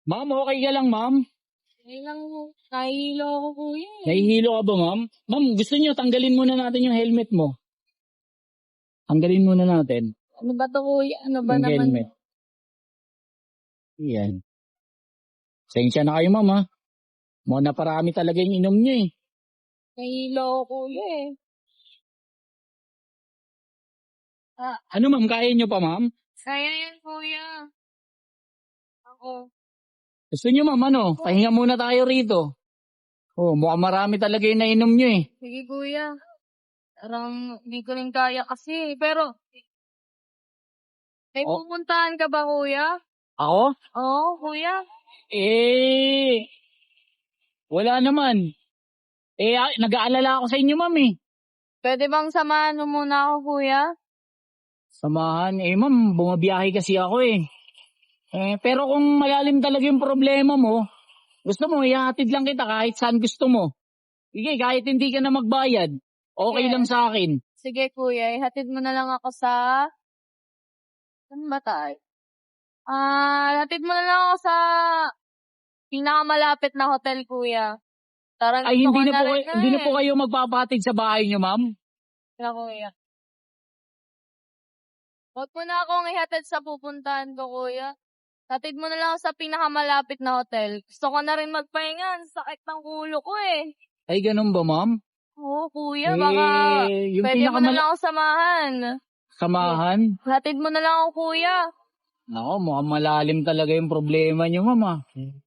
Ma'am, okay ka lang, ma'am? Nahihilo ako kuya. Nahihilo ka ba, ma'am? Ma'am, gusto niyo tanggalin muna natin yung helmet mo. Tanggalin muna natin Ano ba to kuya? Ano ba yung naman? helmet. Yan. Sensya na kayo, ma'am, ha? Mukhang naparami talaga yung inom niyo, eh. Nahihilo ako kuya eh. Ano, ma'am? Kaya niyo pa, ma'am? Kaya yan kuya. Ako. Gusto niyo, ma'am, ano? Pahinga muna tayo rito. Oh, mukhang marami talaga yung nainom niyo, eh. Sige kuya. Parang hindi ko rin kaya kasi. Pero, may Oh. pupuntahan ka ba kuya? Ako? Oo kuya. Eh, wala naman. Nag-aalala ako sa inyo, ma'am, eh. Pwede bang samahan mo muna ako kuya? Samahan. Ma'am, bumabiyahe kasi ako, eh. Pero kung malalim talaga yung problema mo, gusto mo, ihahatid lang kita kahit saan gusto mo. Sige, kahit hindi ka na magbayad, okay Sige. lang sa akin. Sige kuya, ihatid mo na lang ako sa... Saan ba tayo? Hatid mo na lang ako sa pinakamalapit na hotel kuya. Tarang Ay, gusto hindi ko na, na po, rin hindi na po kayo magpapahatid sa bahay niyo, ma'am? Kaya kuya. Huwag mo na akong ihatid sa pupuntahan ko kuya. Hatid mo na lang ako sa pinakamalapit na hotel. Gusto ko na rin magpahinga. Ang sakit ng ulo ko eh. Ay, ganun ba, ma'am? Oo kuya, baka Yung pwede mo na lang ako samahan. samahan? Hatid mo na lang ako kuya. Nako, mukhang malalim talaga yung problema niyo, ma'am, ah.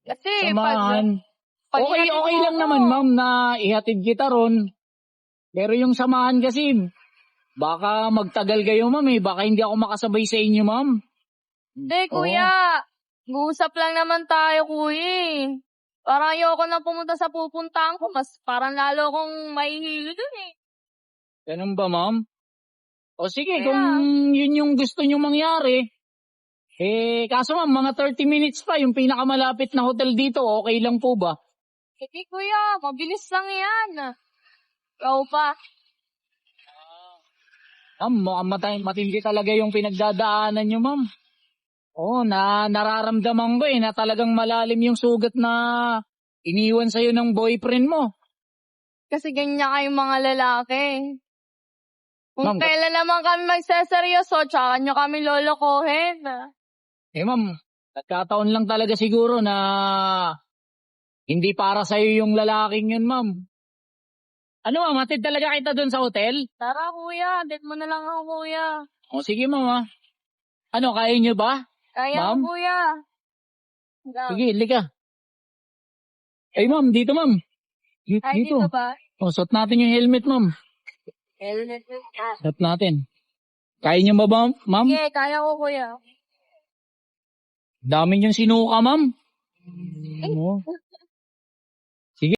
Kasi Samahan. pag Okay, ihatid okay mo lang ako, naman, ma'am, na ihatid kita ron. Pero yung samahan kasi, baka magtagal kayo, ma'am, eh. Baka hindi ako makasabay sa inyo, ma'am. Hindi kuya, mag-uusap lang naman tayo kuya eh. Parang ayoko na pumunta sa pupuntahan ko. Mas parang lalo kong mahihilo dun eh. Ganun ba, ma'am? O sige, Kaya, kung yun yung gusto nyo mangyari, kaso ma'am, mga 30 minutes pa, yung pinakamalapit na hotel dito, okay lang po ba? sige kuya, mabilis lang yan. Ikaw pa. Ma'am, mukhang matindi talaga yung pinagdadaanan nyo, ma'am. Oo, nararamdaman ko na talagang malalim yung sugat na iniwan sa'yo ng boyfriend mo. Kasi ganyan kayong mga lalaki. Kung Ma'am, kailan naman kami magseseryoso, tsaka nyo kami lolokohin. ma'am, nagkataon lang talaga siguro na hindi para sa'yo yung lalaking yun, ma'am. Ano, ma'am, hatid talaga kita doon sa hotel? Tara kuya, date mo na lang ako kuya. O sige, ma'am, ah. Ano, kaya nyo ba? Kaya Ma'am? ko kuya. Sige, lika. Ma'am, dito, ma'am. Ay, Dito. dito ba? O, suot natin yung helmet, ma'am. Helmet. Suot natin. Kaya nyo ba, ma'am? Sige, kaya ko kuya. Dami yung sinuka, ma'am. Ay, Oo.